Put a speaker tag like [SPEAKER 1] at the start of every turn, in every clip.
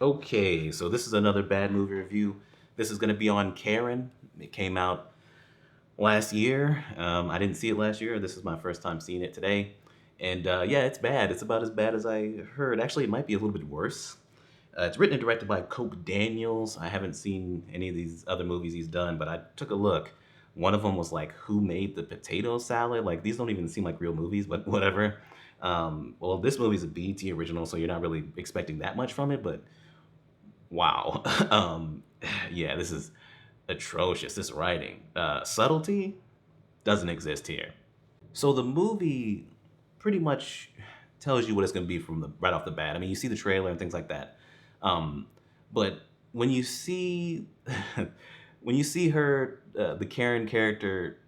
[SPEAKER 1] Okay, so this is another bad movie review. This is going to be on Karen. It came out last year. I didn't see it last year. This is my first time seeing it today. And yeah, it's bad. It's about as bad as I heard. Actually, it might be a little bit worse. It's written and directed by Cope Daniels. I haven't seen any of these other movies he's done, but I took a look. One of them was like, Who Made the Potato Salad? Like, these don't even seem like real movies, but whatever. Well, this movie's a BT original, so you're not really expecting that much from it, but wow. Yeah, this is atrocious. This writing. Subtlety doesn't exist here. So the movie pretty much tells you what it's going to be from the right off the bat. I mean, you see the trailer and things like that. Um, but when you see when you see her, the Karen character,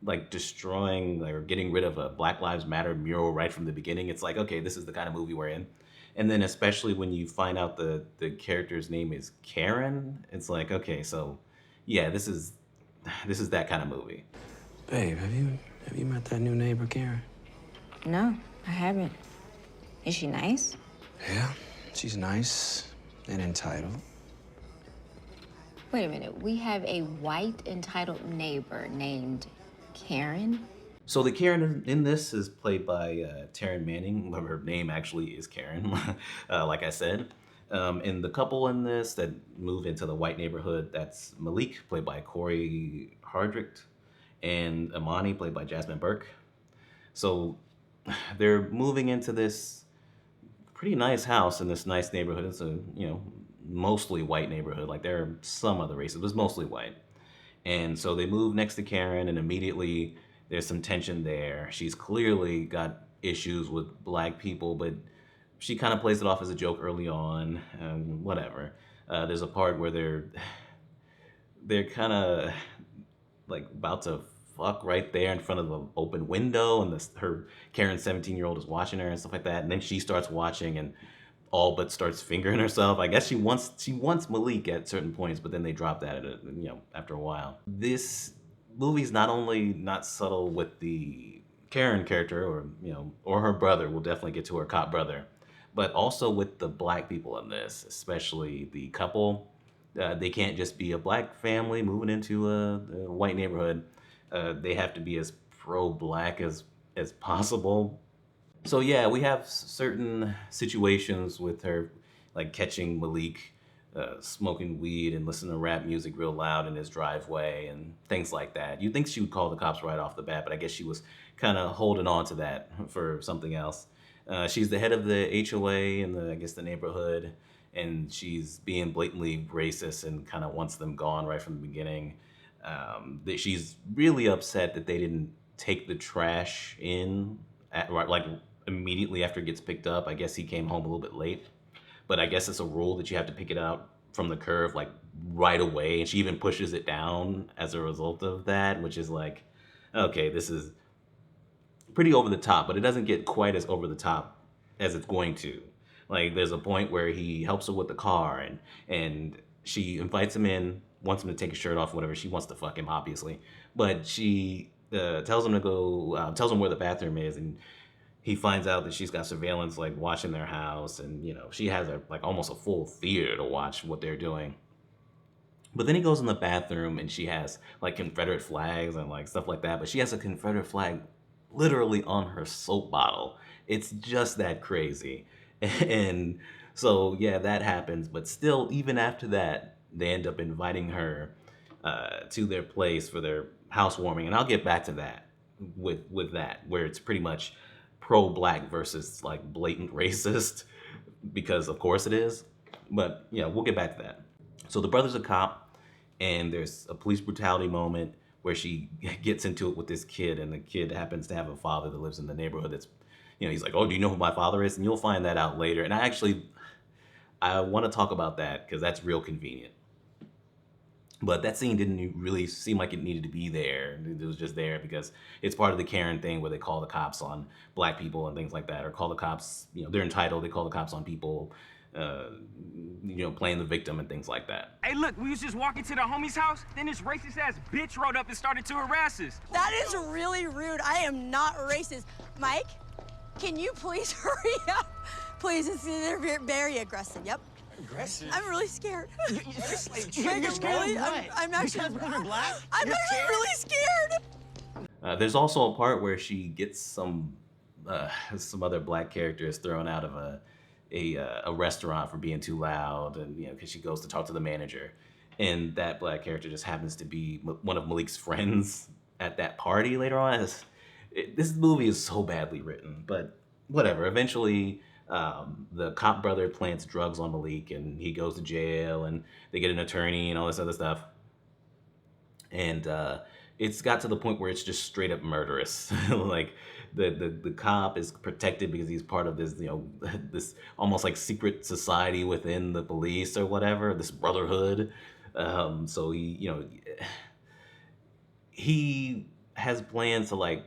[SPEAKER 1] like destroying or getting rid of a Black Lives Matter mural right from the beginning, it's like, okay, this is the kind of movie we're in. And then especially when you find out the character's name is Karen, it's like, okay, so yeah, this is that kind of movie.
[SPEAKER 2] Babe, have you met that new neighbor, Karen?
[SPEAKER 3] No, I haven't. Is she nice?
[SPEAKER 2] Yeah, she's nice and entitled.
[SPEAKER 3] Wait a minute. We have a white entitled neighbor named Karen?
[SPEAKER 1] So the Karen in this is played by Taryn Manning. Her name actually is Karen, like I said. And the couple in this that move into the white neighborhood, that's Malik, played by Corey Hardrict, and Amani, played by Jasmine Burke. So they're moving into this pretty nice house in this nice neighborhood. It's a, mostly white neighborhood. Like there are some other races, but it's mostly white. And so they move next to Karen, and immediately there's some tension there. She's clearly got issues with black people, but she kind of plays it off as a joke early on, and whatever. There's a part where they're kind of like about to fuck right there in front of the open window, and her Karen's 17-year-old is watching her and stuff like that, and then she starts watching and all but starts fingering herself. I guess she wants Malik at certain points, but then they drop that after a while. This movie's not only not subtle with the Karen character, or her brother. We'll definitely get to her cop brother, but also with the black people in this, especially the couple. They can't just be a black family moving into a white neighborhood. They have to be as pro-black as possible. So yeah, we have certain situations with her, like catching Malik smoking weed and listening to rap music real loud in his driveway and things like that. You'd think she would call the cops right off the bat, but I guess she was kind of holding on to that for something else. She's the head of the HOA in the neighborhood, and she's being blatantly racist and kind of wants them gone right from the beginning. That she's really upset that they didn't take the trash in like immediately after it gets picked up. I guess he came home a little bit late, but I guess it's a rule that you have to pick it out from the curb like right away, and she even pushes it down as a result of that, which is like, okay, this is pretty over the top, but it doesn't get quite as over the top as it's going to. Like there's a point where he helps her with the car, and she invites him in, wants him to take his shirt off, whatever. She wants to fuck him, obviously, but she tells him to go, tells him where the bathroom is, and he finds out that she's got surveillance like watching their house, and she has almost a full theater to watch what they're doing. But then he goes in the bathroom, and she has like Confederate flags and like stuff like that, but she has a Confederate flag literally on her soap bottle. It's just that crazy. And so yeah, that happens, but still, even after that, they end up inviting her to their place for their housewarming, and I'll get back to that with that, where it's pretty much pro-black versus like blatant racist, because of course it is. But yeah, we'll get back to that. So the brother's a cop, and there's a police brutality moment where she gets into it with this kid, and the kid happens to have a father that lives in the neighborhood that's, he's like, oh, do you know who my father is? And you'll find that out later. And I want to talk about that because that's real convenient. But that scene didn't really seem like it needed to be there. It was just there because it's part of the Karen thing where they call the cops on black people and things like that, or call the cops, they're entitled, they call the cops on people, playing the victim and things like that.
[SPEAKER 4] Hey, look, we was just walking to the homie's house, then this racist-ass bitch rode up and started to harass us.
[SPEAKER 5] That is really rude. I am not racist. Mike, can you please hurry up? Please, they're very aggressive. Yep.
[SPEAKER 6] Aggressive.
[SPEAKER 5] I'm really scared.
[SPEAKER 6] You're like,
[SPEAKER 5] Megan,
[SPEAKER 6] you're scared
[SPEAKER 5] really?
[SPEAKER 6] of what?
[SPEAKER 5] I'm actually.
[SPEAKER 6] Because you're black?
[SPEAKER 5] I'm
[SPEAKER 6] You're
[SPEAKER 5] actually
[SPEAKER 6] scared?
[SPEAKER 5] really scared.
[SPEAKER 1] There's also a part where she gets some other black characters thrown out of a restaurant for being too loud, and because she goes to talk to the manager, and that black character just happens to be one of Malik's friends at that party later on. This movie is so badly written, but whatever. Eventually, the cop brother plants drugs on Malik, and he goes to jail, and they get an attorney and all this other stuff. And it's got to the point where it's just straight up murderous. Like the cop is protected because he's part of this this almost like secret society within the police or whatever, this brotherhood. So he has plans to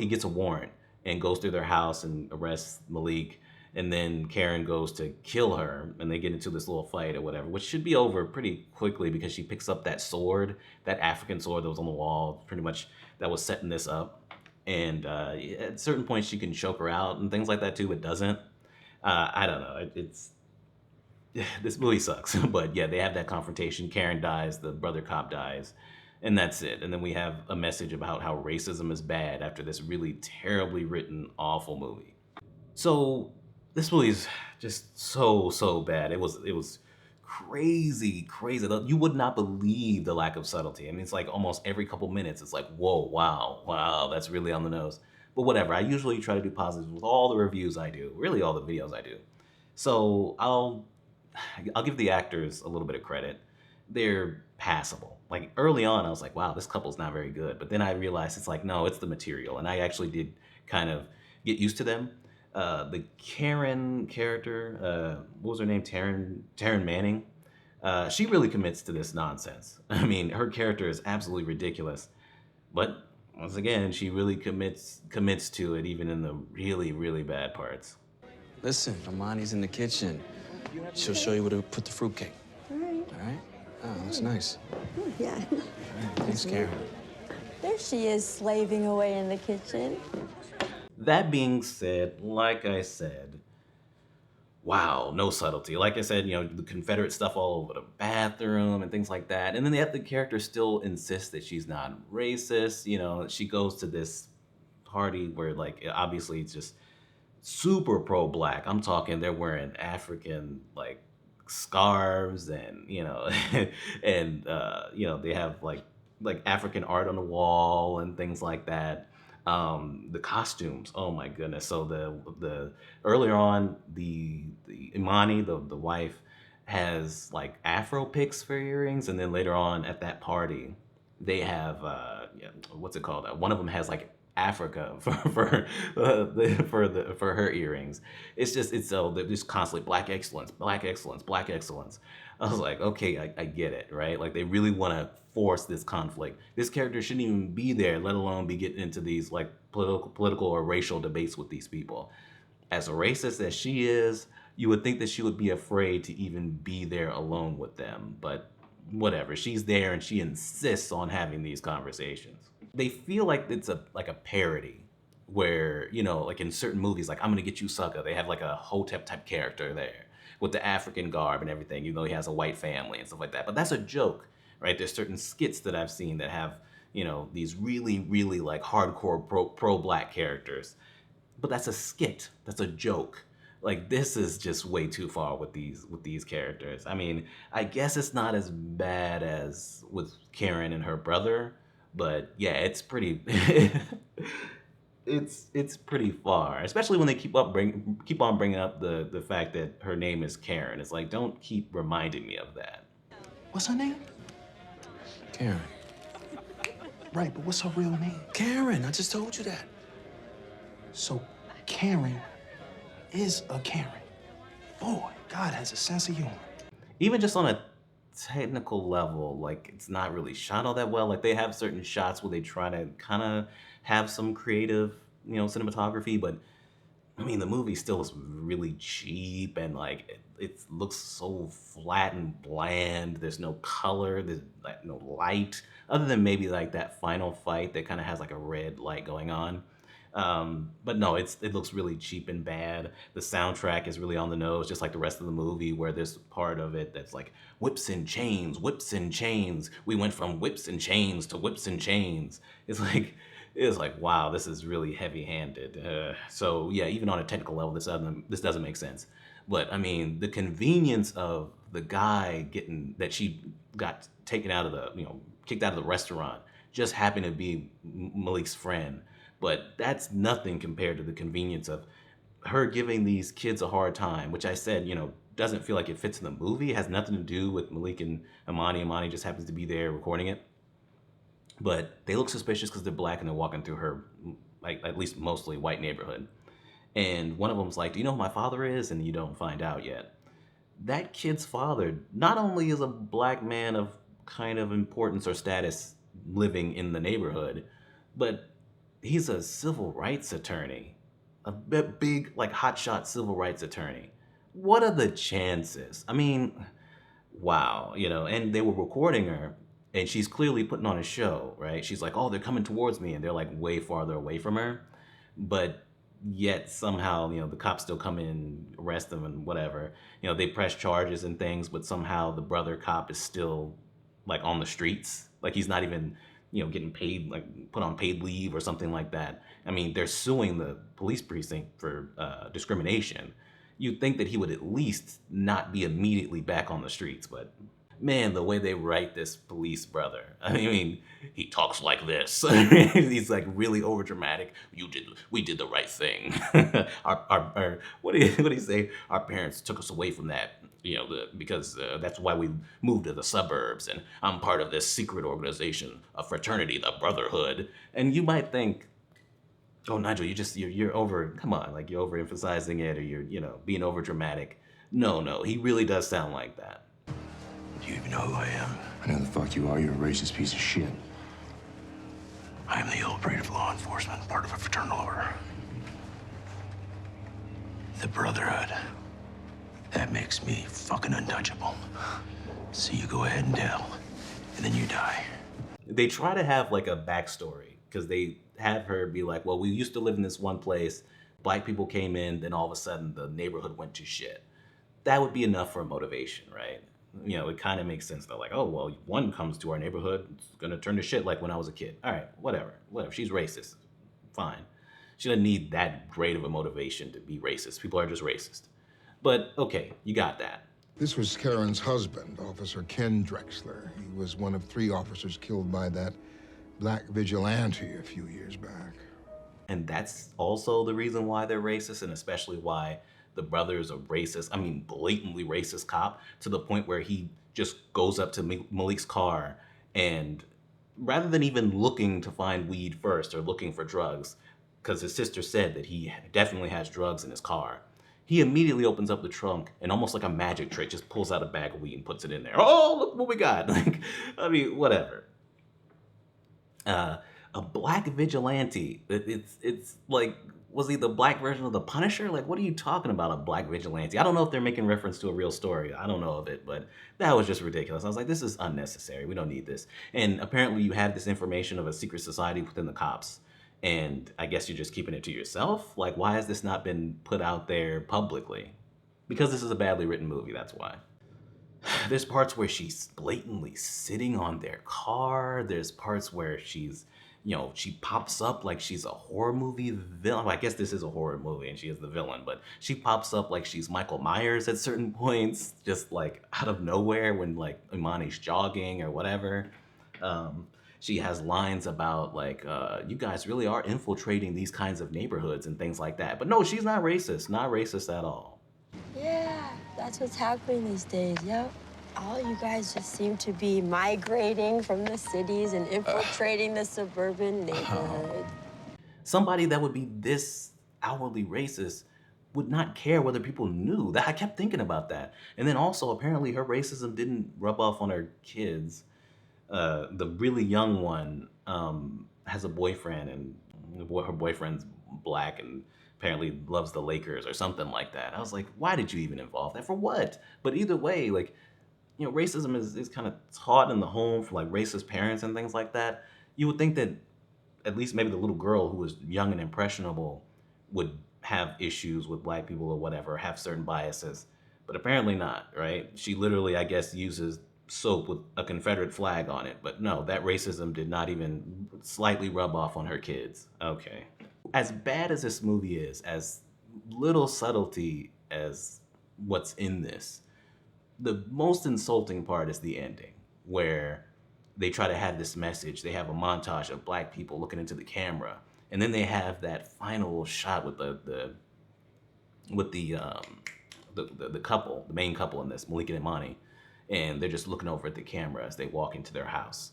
[SPEAKER 1] he gets a warrant and goes through their house and arrests Malik, and then Karen goes to kill her, and they get into this little fight or whatever, which should be over pretty quickly because she picks up that sword, that African sword that was on the wall, pretty much that was setting this up. And at certain points she can choke her out and things like that too, but doesn't. I don't know. It's this movie sucks. But yeah, they have that confrontation. Karen dies, the brother cop dies, and that's it. And then we have a message about how racism is bad after this really terribly written, awful movie. So this movie is just so bad. It was crazy. You would not believe the lack of subtlety. I mean, it's like almost every couple minutes, it's like, whoa, wow, that's really on the nose. But whatever. I usually try to do positives with all the reviews I do, really all the videos I do. So I'll give the actors a little bit of credit. They're passable. Like early on, I was like, wow, this couple's not very good. But then I realized it's like, no, it's the material. And I actually did kind of get used to them. The Karen character, what was her name? Taryn Manning. She really commits to this nonsense. I mean, her character is absolutely ridiculous. But once again, she really commits to it, even in the really bad parts.
[SPEAKER 2] Listen, Amani's in the kitchen. She'll show you where to put the fruitcake.
[SPEAKER 5] All right.
[SPEAKER 2] All right? Oh, looks nice.
[SPEAKER 5] Yeah.
[SPEAKER 2] All right, thanks, Karen.
[SPEAKER 5] There she is, slaving away in the kitchen.
[SPEAKER 1] That being said, like I said, wow, no subtlety. Like I said, the Confederate stuff all over the bathroom and things like that. And then the character still insists that she's not racist. She goes to this party where, like, obviously it's just super pro-black. I'm talking they're wearing African, like, scarves and, and, they have, like African art on the wall and things like that. The costumes, oh my goodness. So the earlier on, the Imani, the wife, has like Afro picks for earrings, and then later on at that party they have what's it called, one of them has like Africa for her earrings. It's so they're just constantly black excellence. I was like, okay, I get it, right? Like they really want to force this conflict. This character shouldn't even be there, let alone be getting into these like political or racial debates with these people. As racist as she is, you would think that she would be afraid to even be there alone with them. But whatever, she's there and she insists on having these conversations. They feel like it's a parody where, like in certain movies, like I'm gonna get you sucker, they have like a Hotep type character there with the African garb and everything, he has a white family and stuff like that. But that's a joke, right? There's certain skits that I've seen that have, these really like hardcore pro-black characters. But that's a skit, that's a joke. Like this is just way too far with these characters. I mean, I guess it's not as bad as with Karen and her brother, but yeah, it's pretty it's pretty far, especially when they keep on bringing up the fact that her name is Karen. It's like, don't keep reminding me of that.
[SPEAKER 6] What's her name?
[SPEAKER 2] Karen.
[SPEAKER 6] Right, but what's her real name?
[SPEAKER 2] Karen, I just told you that.
[SPEAKER 6] So Karen is a Karen. Boy, God has a sense of humor.
[SPEAKER 1] Even just on a technical level, like it's not really shot all that well. Like they have certain shots where they try to kind of have some creative, cinematography, but I mean the movie still is really cheap and like it looks so flat and bland. There's no color, there's like no light, other than maybe like that final fight that kind of has like a red light going on. But no, it looks really cheap and bad. The soundtrack is really on the nose, just like the rest of the movie, where there's part of it that's like whips and chains, whips and chains. We went from whips and chains to whips and chains. It's like wow, this is really heavy-handed. So yeah, even on a technical level, this doesn't make sense. But I mean, the convenience of the guy getting that she got taken out of the kicked out of the restaurant just happened to be Malik's friend. But that's nothing compared to the convenience of her giving these kids a hard time, which I said, doesn't feel like it fits in the movie. It has nothing to do with Malik and Imani. Imani just happens to be there recording it. But they look suspicious because they're black and they're walking through her, like at least mostly white neighborhood. And one of them's like, "Do you know who my father is?" And you don't find out yet. That kid's father not only is a black man of kind of importance or status living in the neighborhood, but he's a civil rights attorney, a big, like, hotshot civil rights attorney. What are the chances? I mean, wow, and they were recording her, and she's clearly putting on a show, right? She's like, "Oh, they're coming towards me," and they're like way farther away from her, but yet somehow, the cops still come in, arrest them, and whatever. They press charges and things, but somehow the brother cop is still like on the streets, like he's not even getting paid, like put on paid leave or something like that. I mean, they're suing the police precinct for discrimination. You'd think that he would at least not be immediately back on the streets, but man, the way they write this police brother, I mean, he talks like this. He's like really over dramatic. We did the right thing. What do you say? Our parents took us away from that, because that's why we moved to the suburbs, and I'm part of this secret organization, a fraternity, the Brotherhood. And you might think, "Oh, Nigel, you're over. Come on, like you're overemphasizing it, or you're being over dramatic." No, he really does sound like that.
[SPEAKER 7] Do you even know who I am? I know the fuck you are. You're a racist piece of shit. I am the old breed of law enforcement, part of a fraternal order. The Brotherhood. That makes me fucking untouchable. So you go ahead and tell, and then you die.
[SPEAKER 1] They try to have like a backstory because they have her be like, "Well, we used to live in this one place. Black people came in, then all of a sudden the neighborhood went to shit." That would be enough for a motivation, right? It kind of makes sense. They're like, "Oh, well, one comes to our neighborhood, it's gonna turn to shit like when I was a kid." All right, whatever. She's racist. Fine. She doesn't need that great of a motivation to be racist. People are just racist. But okay, you got that.
[SPEAKER 8] This was Karen's husband, Officer Ken Drexler. He was one of 3 officers killed by that black vigilante a few years back.
[SPEAKER 1] And that's also the reason why they're racist, and especially why the brother is a racist, I mean, blatantly racist cop, to the point where he just goes up to Malik's car and rather than even looking to find weed first or looking for drugs, because his sister said that he definitely has drugs in his car, he immediately opens up the trunk and almost like a magic trick just pulls out a bag of weed and puts it in there. "Oh, look what we got." Like, I mean, whatever. A black vigilante. It's like, was he the black version of the Punisher? Like, what are you talking about, a black vigilante? I don't know if they're making reference to a real story. I don't know of it, but that was just ridiculous. I was like, this is unnecessary. We don't need this. And apparently you have this information of a secret society within the cops, and I guess you're just keeping it to yourself? Like, why has this not been put out there publicly? Because this is a badly written movie, that's why. There's parts where she's blatantly sitting on their car. There's parts where she's, she pops up like she's a horror movie villain. Well, I guess this is a horror movie and she is the villain, but she pops up like she's Michael Myers at certain points, just like out of nowhere when like Imani's jogging or whatever. She has lines about like, "You guys really are infiltrating these kinds of neighborhoods" and things like that. But no, she's not racist at all.
[SPEAKER 5] Yeah, that's what's happening these days, yep. All you guys just seem to be migrating from the cities and infiltrating the suburban neighborhood.
[SPEAKER 1] Somebody that would be this outwardly racist would not care whether people knew. That I kept thinking about that. And then also, apparently, her racism didn't rub off on her kids. The really young one has a boyfriend, and her boyfriend's black and apparently loves the Lakers or something like that. I was like, why did you even involve that? For what? But either way, like, racism is kind of taught in the home for like racist parents and things like that. You would think that at least maybe the little girl who was young and impressionable would have issues with black people or whatever, have certain biases. But apparently not, right? She literally, I guess, uses soap with a Confederate flag on it. But no, that racism did not even slightly rub off on her kids. Okay. As bad as this movie is, as little subtlety as what's in this, the most insulting part is the ending, where they try to have this message. They have a montage of black people looking into the camera, and then they have that final shot with the couple, the main couple in this, Malik and Imani, and they're just looking over at the camera as they walk into their house.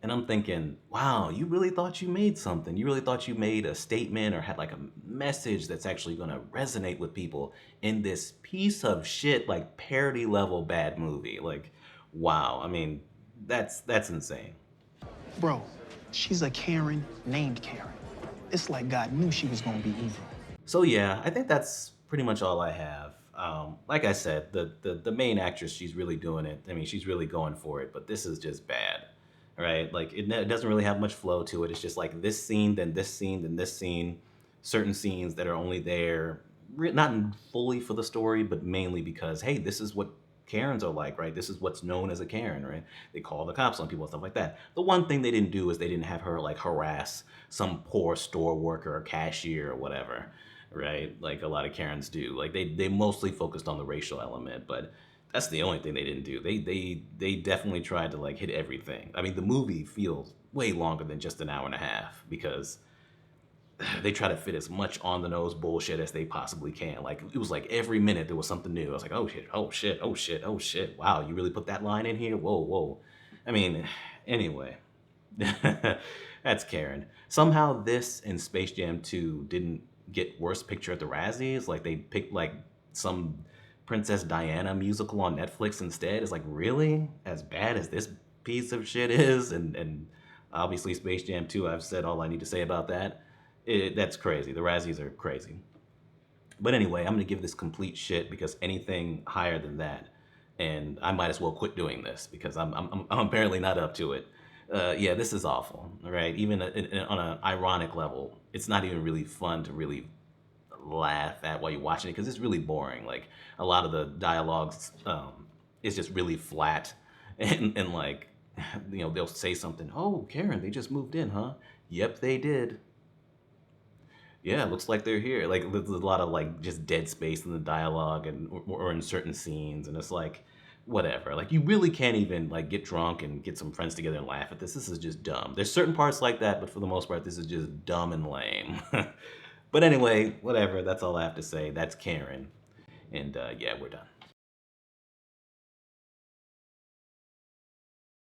[SPEAKER 1] And I'm thinking, wow, you really thought you made something. You really thought you made a statement or had like a message that's actually gonna resonate with people in this piece of shit, like parody level bad movie. Like, wow. I mean, that's insane.
[SPEAKER 6] Bro, she's a Karen named Karen. It's like God knew she was gonna be evil.
[SPEAKER 1] So yeah, I think that's pretty much all I have. Like I said, the main actress, she's really doing it. I mean, she's really going for it, but this is just bad, right? Like it doesn't really have much flow to it. It's just like this scene, then this scene, then this scene. Certain scenes that are only there, not fully for the story, but mainly because, hey, this is what Karens are like, right? This is what's known as a Karen, right? They call the cops on people and stuff like that. The one thing they didn't do is they didn't have her like harass some poor store worker or cashier or whatever, right? Like a lot of Karens do. Like they mostly focused on the racial element, but that's the only thing they didn't do. They definitely tried to like hit everything. I mean, the movie feels way longer than just an hour and a half because they try to fit as much on the nose bullshit as they possibly can. Like it was like every minute there was something new. I was like, oh shit, oh shit, oh shit, oh shit. Wow, you really put that line in here? Whoa, whoa. I mean, anyway, that's Karen. Somehow this and Space Jam 2 didn't get Worst Picture at the Razzies. Like they picked like some Princess Diana musical on Netflix instead. It's like, really? As bad as this piece of shit is? And obviously Space Jam 2, I've said all I need to say about that. That's crazy. The Razzies are crazy. But anyway, I'm gonna give this complete shit because anything higher than that, and I might as well quit doing this because I'm apparently not up to it. Yeah, this is awful. Right? Even on an ironic level, it's not even really fun to really laugh at while you're watching it because it's really boring. Like a lot of the dialogues is just really flat, and like they'll say something. Oh, Karen, they just moved in, huh? Yep, they did. Yeah, it looks like they're here. Like there's a lot of like just dead space in the dialogue and or in certain scenes, and it's like whatever. Like you really can't even like get drunk and get some friends together and laugh at this. This is just dumb. There's certain parts like that, but for the most part, this is just dumb and lame. But anyway, whatever. That's all I have to say. That's Karen, and yeah, we're done.